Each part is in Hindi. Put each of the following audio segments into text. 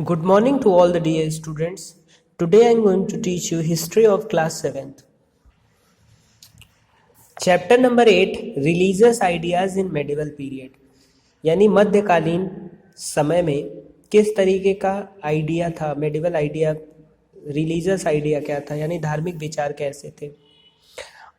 Good morning to all the dear students. Today I am going to teach you history of class 7th. Chapter number 8 religious ideas in medieval period. यानी मध्यकालीन समय में किस तरीके का आइडिया था, मेडिवल आइडिया, रिलीजियस आइडिया क्या था, यानी धार्मिक विचार कैसे थे।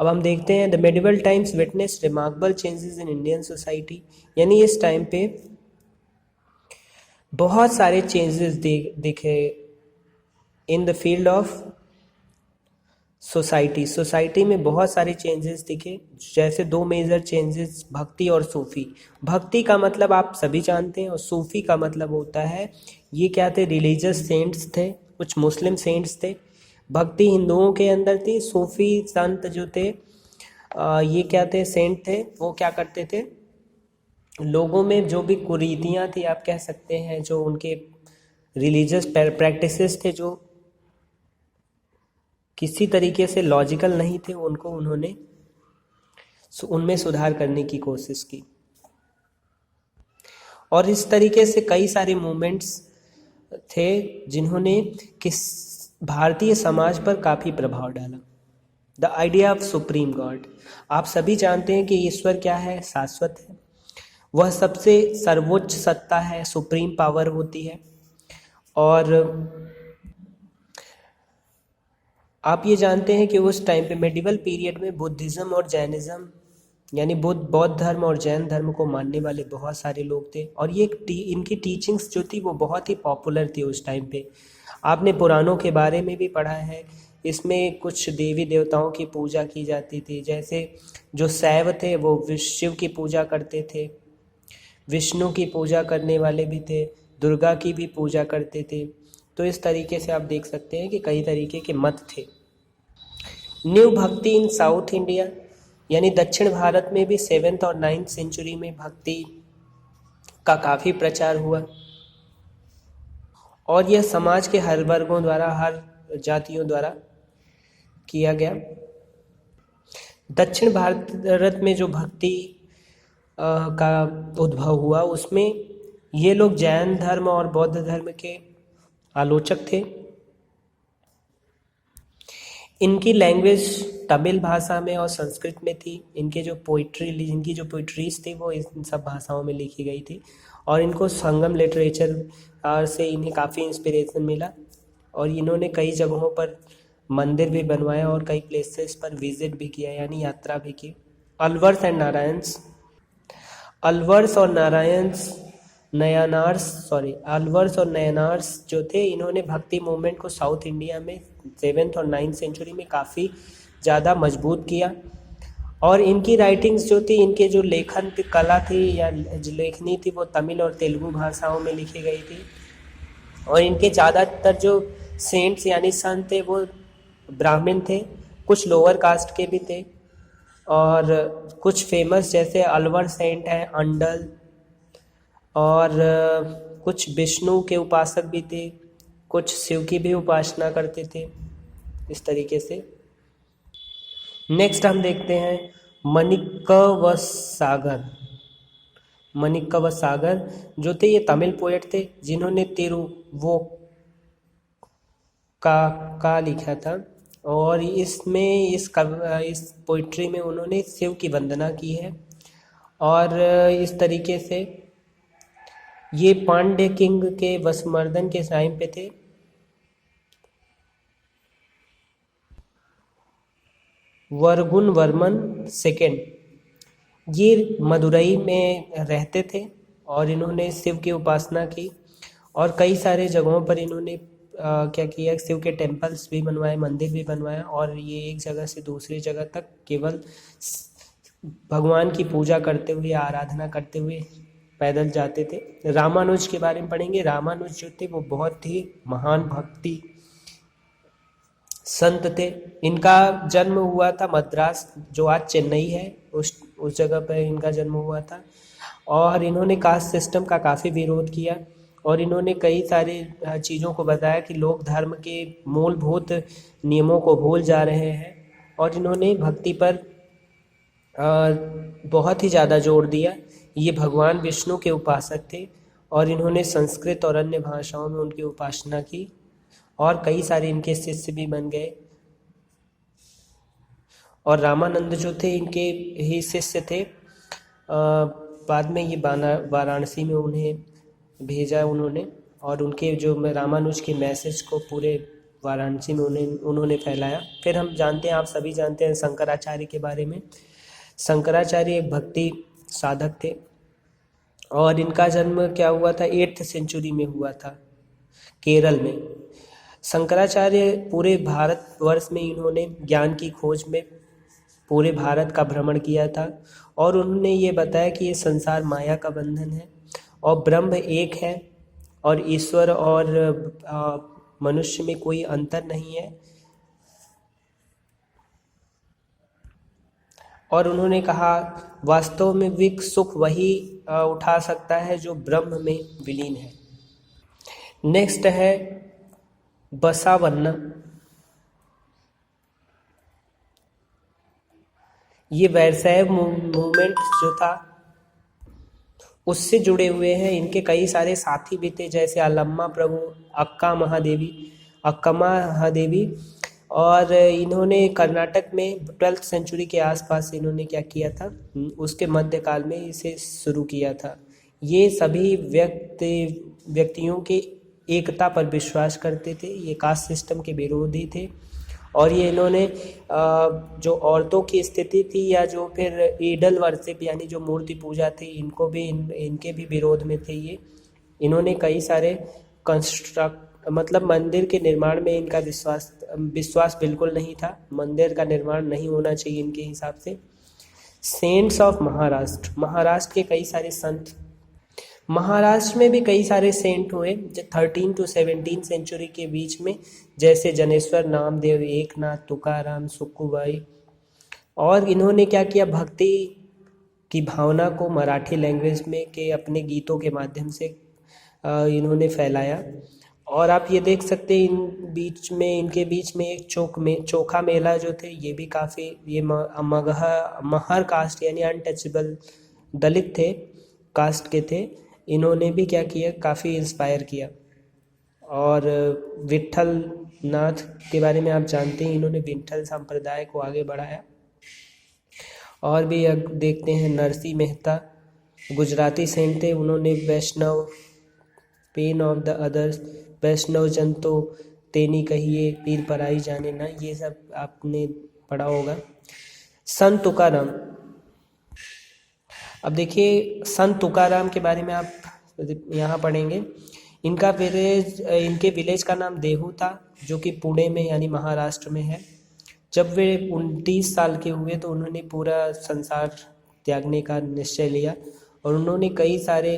अब हम देखते हैं the medieval times witness remarkable changes in Indian society. यानी इस टाइम पे बहुत सारे चेंजेस दिखे in the field of society में बहुत सारे चेंजेस दिखे। जैसे दो मेजर चेंजेस, भक्ति और सूफी। भक्ति का मतलब आप सभी जानते हैं और सूफी का मतलब होता है, ये क्या थे, रिलीजियस सेंट्स थे, कुछ मुस्लिम सेंट्स थे। भक्ति हिंदुओं के अंदर थी, सूफी संत जो थे ये क्या थे, सेंट थे। वो क्या करते थे, लोगों में जो भी कुरीतियाँ थी आप कह सकते हैं, जो उनके रिलीजियस प्रैक्टिसेस थे जो किसी तरीके से लॉजिकल नहीं थे, उनको उन्होंने उनमें सुधार करने की कोशिश की। और इस तरीके से कई सारे मूवमेंट्स थे जिन्होंने किस भारतीय समाज पर काफ़ी प्रभाव डाला। The idea of supreme God. आप सभी जानते हैं कि ईश्वर क्या है, शाश्वत है, वह सबसे सर्वोच्च सत्ता है, सुप्रीम पावर होती है। और आप ये जानते हैं कि उस टाइम पे मेडिवल पीरियड में बुद्धिज़्म और जैनिज़्म यानी बौद्ध धर्म और जैन धर्म को मानने वाले बहुत सारे लोग थे। और ये इनकी टीचिंग्स जो थी वो बहुत ही पॉपुलर थी उस टाइम पे। आपने पुराणों के बारे में भी पढ़ा है, इसमें कुछ देवी देवताओं की पूजा की जाती थी। जैसे जो शैव थे वो शिव की पूजा करते थे, विष्णु की पूजा करने वाले भी थे, दुर्गा की भी पूजा करते थे। तो इस तरीके से आप देख सकते हैं कि कई तरीके के मत थे। न्यू भक्ति इन साउथ इंडिया, यानी दक्षिण भारत में भी 7th और 9th सेंचुरी में भक्ति का काफ़ी प्रचार हुआ। और यह समाज के हर वर्गों द्वारा, हर जातियों द्वारा किया गया। दक्षिण भारत में जो भक्ति का उद्भव हुआ उसमें ये लोग जैन धर्म और बौद्ध धर्म के आलोचक थे। इनकी लैंग्वेज तमिल भाषा में और संस्कृत में थी। इनकी जो पोइट्रीज थी वो इन सब भाषाओं में लिखी गई थी। और इनको संगम लिटरेचर से इन्हें काफ़ी इंस्पिरेशन मिला। और इन्होंने कई जगहों पर मंदिर भी बनवाया और कई प्लेसेस पर विजिट भी किया, यानी यात्रा भी की। अलवर्स और नयनार्स जो थे, इन्होंने भक्ति मूवमेंट को साउथ इंडिया में 7th और 9th सेंचुरी में काफ़ी ज़्यादा मजबूत किया। और इनकी राइटिंग्स जो थी, इनके जो लेखन की कला थी या जो लेखनी थी वो तमिल और तेलुगु भाषाओं में लिखी गई थी। और इनके ज़्यादातर जो सेंट्स यानी संत थे वो ब्राह्मण थे, कुछ लोअर कास्ट के भी थे। और कुछ फेमस जैसे अलवर सेंट है, अंडल, और कुछ विष्णु के उपासक भी थे, कुछ शिव की भी उपासना करते थे। इस तरीके से नेक्स्ट हम देखते हैं माणिक्यव सागर जो थे, ये तमिल पोएट थे जिन्होंने का लिखा था। और इसमें इस पोइट्री में उन्होंने शिव की वंदना की है। और इस तरीके से ये पांड्य किंग के वसुवर्धन के टाइम पे थे। वर्गुन वर्मन सेकेंड, ये मदुरई में रहते थे और इन्होंने शिव की उपासना की। और कई सारे जगहों पर इन्होंने क्या किया, शिव के टेम्पल्स भी बनवाए, मंदिर भी बनवाया। और ये एक जगह से दूसरी जगह तक केवल भगवान की पूजा करते हुए, आराधना करते हुए पैदल जाते थे। रामानुज के बारे में पढ़ेंगे। रामानुज जो थे वो बहुत ही महान भक्ति संत थे। इनका जन्म हुआ था मद्रास, जो आज चेन्नई है, उस जगह पर इनका जन्म हुआ था। और इन्होंने कास्ट सिस्टम का काफ़ी विरोध किया। और इन्होंने कई सारे चीज़ों को बताया कि लोग धर्म के मूलभूत नियमों को भूल जा रहे हैं। और इन्होंने भक्ति पर बहुत ही ज़्यादा जोर दिया। ये भगवान विष्णु के उपासक थे और इन्होंने संस्कृत और अन्य भाषाओं में उनकी उपासना की और कई सारे इनके शिष्य भी बन गए। और रामानंद जो थे इनके ही शिष्य थे। बाद में ये वाराणसी में उन्हें भेजा उन्होंने, और उनके जो रामानुज के मैसेज को पूरे वाराणसी में उन्होंने फैलाया। फिर हम जानते हैं, आप सभी जानते हैं शंकराचार्य के बारे में। शंकराचार्य एक भक्ति साधक थे और इनका जन्म क्या हुआ था, 8th सेंचुरी में हुआ था केरल में। शंकराचार्य पूरे भारतवर्ष में इन्होंने ज्ञान की खोज में पूरे भारत का भ्रमण किया था और उन्होंने ये बताया कि ये संसार माया का बंधन है और ब्रह्म एक है और ईश्वर और मनुष्य में कोई अंतर नहीं है। और उन्होंने कहा वास्तव में विक सुख वही उठा सकता है जो ब्रह्म में विलीन है। नेक्स्ट है बसावन्ना। ये वैष्णव मूवमेंट जो था उससे जुड़े हुए हैं। इनके कई सारे साथी भी थे, जैसे अलम्मा प्रभु, अक्कम्मा महादेवी। और इन्होंने कर्नाटक में 12th सेंचुरी के आसपास इन्होंने क्या किया था, उसके मध्यकाल में इसे शुरू किया था। ये सभी व्यक्तियों के एकता पर विश्वास करते थे। ये कास्ट सिस्टम के विरोधी थे और ये इन्होंने जो औरतों की स्थिति थी या जो फिर ईडल वर्शिप यानी जो मूर्ति पूजा थी, इनको भी इनके भी विरोध में थे ये। इन्होंने कई सारे मतलब मंदिर के निर्माण में इनका विश्वास बिल्कुल नहीं था। मंदिर का निर्माण नहीं होना चाहिए इनके हिसाब से। सेंट्स ऑफ महाराष्ट्र के कई सारे संत, महाराष्ट्र में भी कई सारे सेंट हुए जो 13 to 17 सेंचुरी के बीच में, जैसे जनेश्वर, नामदेव, एकनाथ, तुकाराम, सुक्कूबाई। और इन्होंने क्या किया, भक्ति की भावना को मराठी लैंग्वेज में के अपने गीतों के माध्यम से इन्होंने फैलाया। और आप ये देख सकते हैं इनके बीच में एक चोखा मेला जो थे, ये भी काफ़ी, ये महर कास्ट यानी अनटचेबल दलित थे, कास्ट के थे। इन्होंने भी क्या किया, काफ़ी इंस्पायर किया। और विट्ठल नाथ के बारे में आप जानते हैं, इन्होंने विट्ठल संप्रदाय को आगे बढ़ाया। और भी देखते हैं नरसी मेहता, गुजराती सेंट थे। उन्होंने वैष्णव, पेन ऑफ द अदर्स, वैष्णव जन तो तेनी कहिए, पीर पराई जाने ना, ये सब आपने पढ़ा होगा। संत तुकाराम, अब देखिए संत तुकाराम के बारे में आप यहाँ पढ़ेंगे। इनके विलेज का नाम देहू था, जो कि पुणे में यानी महाराष्ट्र में है। जब वे 29 साल के हुए तो उन्होंने पूरा संसार त्यागने का निश्चय लिया और उन्होंने कई सारे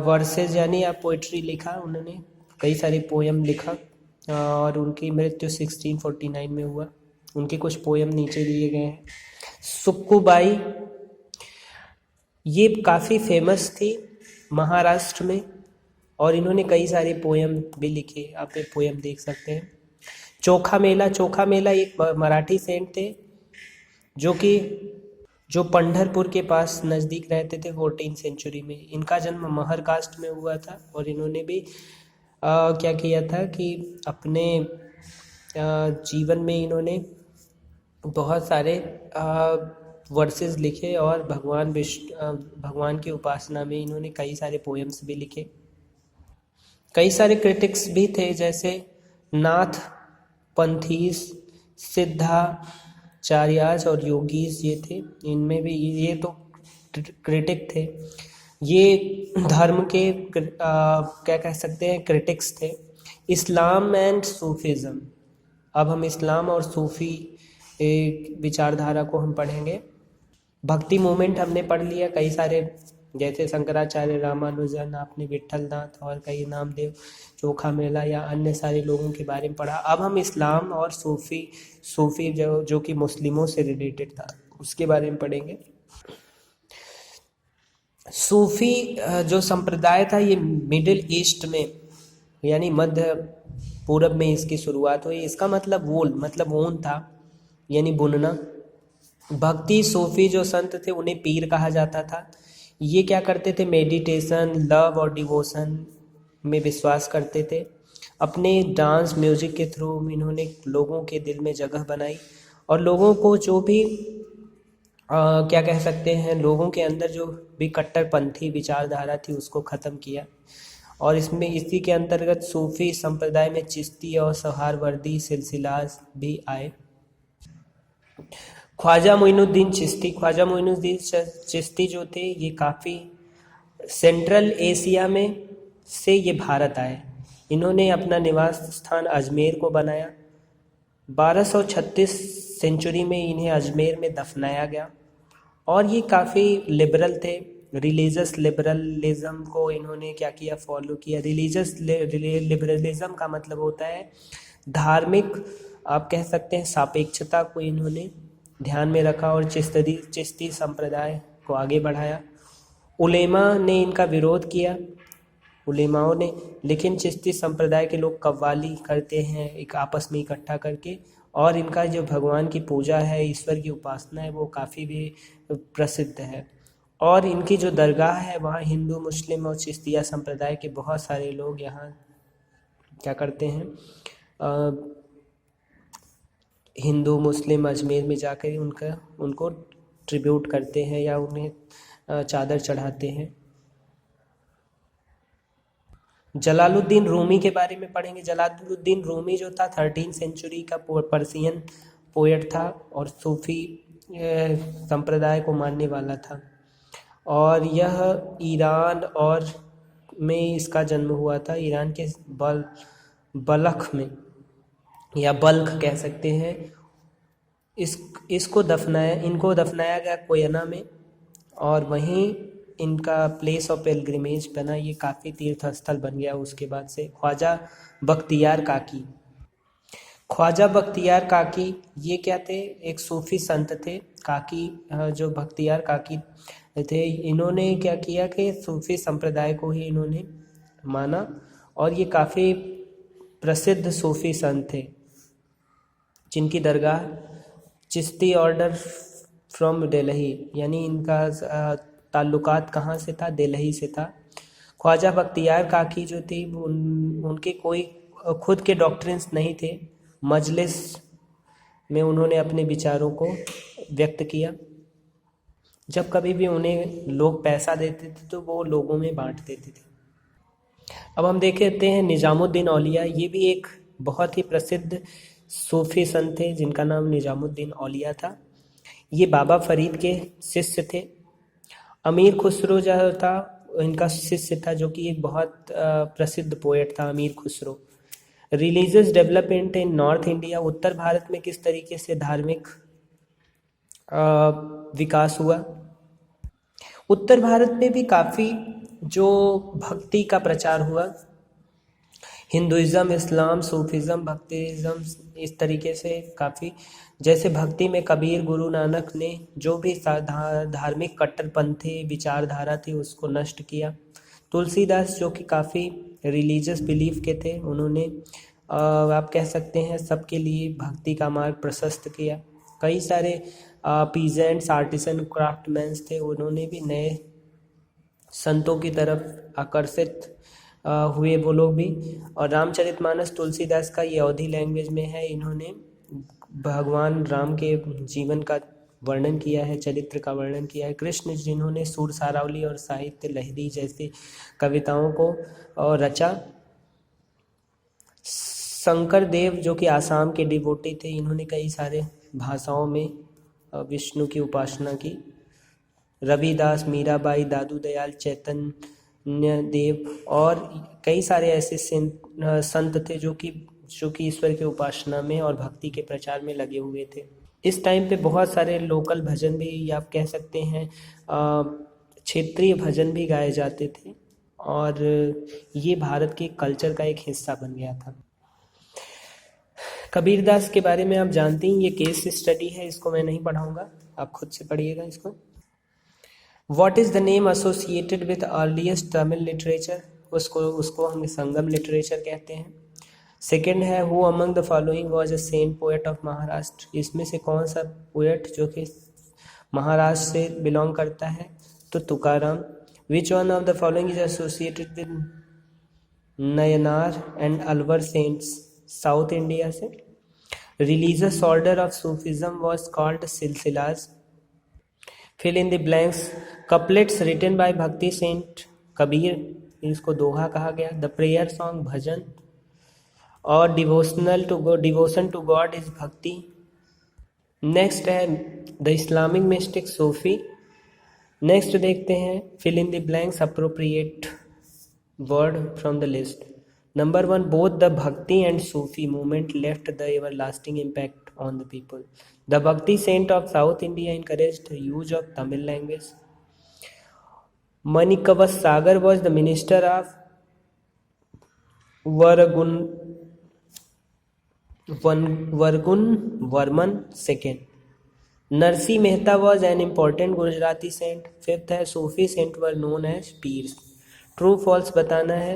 वर्सेस यानी आप पोइट्री लिखा। उन्होंने कई सारे पोयम लिखा और उनकी मृत्यु 1649 में हुआ। उनके कुछ पोयम नीचे दिए गए हैं। सुक्कूबाई, ये काफ़ी फेमस थी महाराष्ट्र में और इन्होंने कई सारे पोयम भी लिखे, आप ये पोयम देख सकते हैं। चोखा मेला एक मराठी सेंट थे जो पंढरपुर के पास नज़दीक रहते थे 14th सेंचुरी में। इनका जन्म महर कास्ट में हुआ था और इन्होंने भी क्या किया था कि अपने जीवन में इन्होंने बहुत सारे वर्सेस लिखे और भगवान की उपासना में इन्होंने कई सारे पोएम्स भी लिखे। कई सारे क्रिटिक्स भी थे, जैसे नाथ पंथीस, सिद्धाचार्यास और योगीस, ये थे। इनमें भी ये तो क्रिटिक थे। ये धर्म के क्या कह सकते हैं, क्रिटिक्स थे। इस्लाम एंड सूफिज़म, अब हम इस्लाम और सूफ़ी विचारधारा को हम पढ़ेंगे। भक्ति मूवमेंट हमने पढ़ लिया, कई सारे, जैसे शंकराचार्य, रामानुजन, आपने विट्ठलनाथ और कई नामदेव, चोखा मेला या अन्य सारे लोगों के बारे में पढ़ा। अब हम इस्लाम और सूफ़ी जो कि मुस्लिमों से रिलेटेड था, उसके बारे में पढ़ेंगे। सूफ़ी जो संप्रदाय था ये मिडिल ईस्ट में यानी मध्य पूरब में इसकी शुरुआत हुई। इसका मतलब ऊन था यानी बुनना। भक्ति सूफ़ी जो संत थे उन्हें पीर कहा जाता था। ये क्या करते थे, मेडिटेशन, लव और डिवोशन में विश्वास करते थे। अपने डांस म्यूजिक के थ्रू इन्होंने लोगों के दिल में जगह बनाई और लोगों को जो भी क्या कह सकते हैं, लोगों के अंदर जो भी कट्टरपंथी विचारधारा थी उसको ख़त्म किया। और इसमें इसी के अंतर्गत सूफी संप्रदाय में चिश्ती और सहारवर्दी सिलसिलास भी आए। ख्वाजा मोइनुद्दीन चिश्ती, ख्वाजा मोइनुद्दीन चिश्ती जो थे ये काफ़ी सेंट्रल एशिया में से ये भारत आए। इन्होंने अपना निवास स्थान अजमेर को बनाया। 1236 सेंचुरी में इन्हें अजमेर में दफनाया गया और ये काफ़ी लिबरल थे। रिलीजियस लिबरलिज्म को इन्होंने क्या किया, फॉलो किया। रिलीजियस लिबरलिज्म का मतलब होता है धार्मिक, आप कह सकते हैं, सापेक्षता को इन्होंने ध्यान में रखा और चिश्ती संप्रदाय को आगे बढ़ाया। उलेमा ने इनका विरोध किया, उलेमाओं ने, लेकिन चिश्ती संप्रदाय के लोग कव्वाली करते हैं एक आपस में इकट्ठा करके, और इनका जो भगवान की पूजा है, ईश्वर की उपासना है, वो काफ़ी भी प्रसिद्ध है। और इनकी जो दरगाह है वहाँ हिंदू, मुस्लिम और चिश्तिया संप्रदाय के बहुत सारे लोग यहाँ क्या करते हैं, हिंदू मुस्लिम अजमेर में जाकर उनको ट्रिब्यूट करते हैं या उन्हें चादर चढ़ाते हैं। जलालुद्दीन रूमी के बारे में पढ़ेंगे। जलालुद्दीन रूमी जो था 13 सेंचुरी का पर्सियन पोएट था और सूफी संप्रदाय को मानने वाला था और यह ईरान और में इसका जन्म हुआ था। ईरान के बल्ख में या बल्ख कह सकते हैं। इनको दफनाया गया कोयना में और वहीं इनका प्लेस ऑफ पिलग्रिमेज बना। ये काफ़ी तीर्थ स्थल बन गया उसके बाद से। ख्वाजा बख्तियार काकी, ख्वाजा बख्तियार काकी ये क्या थे, एक सूफी संत थे। काकी जो बख्तियार काकी थे, इन्होंने क्या किया कि सूफी संप्रदाय को ही इन्होंने माना और ये काफ़ी प्रसिद्ध सूफी संत थे जिनकी दरगाह चिश्ती ऑर्डर फ्रॉम दिल्ली, यानी इनका ताल्लुकात कहाँ से था, दिल्ली से था। ख्वाजा बख्तियार काकी जो थी उनके कोई खुद के डॉक्ट्रिन्स नहीं थे। मजलिस में उन्होंने अपने विचारों को व्यक्त किया। जब कभी भी उन्हें लोग पैसा देते थे तो वो लोगों में बांट देते थे। अब हम देखते हैं निजामुद्दीन औलिया। ये भी एक बहुत ही प्रसिद्ध सूफी संत थे जिनका नाम निजामुद्दीन औलिया था। ये बाबा फरीद के शिष्य थे। अमीर खुसरो जो था इनका शिष्य था, जो कि एक बहुत प्रसिद्ध पोएट था Amir Khusro. Religious development in north India, उत्तर भारत में किस तरीके से धार्मिक विकास हुआ। उत्तर भारत में भी काफ़ी जो भक्ति का प्रचार हुआ, हिंदुइज़्म, इस्लाम, सूफिज़्म, भक्तिज़्म, इस तरीके से काफ़ी। जैसे भक्ति में कबीर, गुरु नानक ने जो भी धार्मिक कट्टरपंथी विचारधारा थी उसको नष्ट किया। तुलसीदास जो कि काफ़ी रिलीजियस बिलीफ के थे, उन्होंने आप कह सकते हैं सबके लिए भक्ति का मार्ग प्रशस्त किया। कई सारे पीजेंट्स, आर्टिसन, क्राफ्टमैन्स थे, उन्होंने भी नए संतों की तरफ आकर्षित हुए वो लोग भी। और रामचरितमानस तुलसीदास का ये अवधी लैंग्वेज में है। इन्होंने भगवान राम के जीवन का वर्णन किया है, चरित्र का वर्णन किया है। कृष्ण जिन्होंने सूर सारावली और साहित्य लहरी जैसी कविताओं को रचा। शंकर देव जो कि आसाम के डिवोटी थे, इन्होंने कई सारे भाषाओं में विष्णु की उपासना की। रविदास, मीराबाई, दादू दयाल, चैतन्य देव और कई सारे ऐसे संत थे जो कि ईश्वर की उपासना में और भक्ति के प्रचार में लगे हुए थे। इस टाइम पे बहुत सारे लोकल भजन भी, आप कह सकते हैं क्षेत्रीय भजन भी गाए जाते थे और ये भारत के कल्चर का एक हिस्सा बन गया था। कबीरदास के बारे में आप जानते हैं, ये केस स्टडी है, इसको मैं नहीं पढ़ाऊँगा, आप खुद से पढ़िएगा इसको। What is the name associated with earliest Tamil literature? उसको हम संगम लिटरेचर कहते हैं। सेकेंड है who among the following was a saint poet of Maharashtra? इसमें से कौन सा पोएट जो कि महाराष्ट्र से बिलोंग करता है? तो Tukaram. Which one of the following is associated with Nayanar and Alvar saints, south India से। Religious order of Sufism was called silsilas. Fill in the blanks. Couplets written by bhakti saint Kabir, इसको दोहा कहा गया। द प्रेयर सॉन्ग भजन, और devotion to God is bhakti. Next है the Islamic mystic Sufi. Next देखते हैं fill in the blanks appropriate word from the list. Number 1, both the bhakti and Sufi movement left the everlasting impact on the people. The bhakti saint of south India encouraged use of Tamil language. Manikavas Sagar was the minister of Vargun II. Narsi Mehta was an important Gujarati saint. 5th है Sufi saint were known as peers. True false बताना है।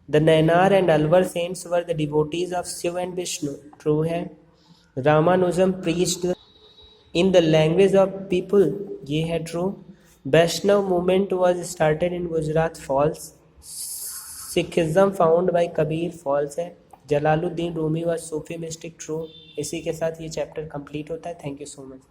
The Nainar and Alwar saints were the devotees of Shiva and Vishnu. True है। Ramanujam preached in the language of people, ये है true। Vaishnav movement was started in Gujarat, false। Sikhism found by Kabir, false है। Jalaluddin Rumi was Sufi mystic, true। इसी के साथ ये चैप्टर कंप्लीट होता है। Thank you so much.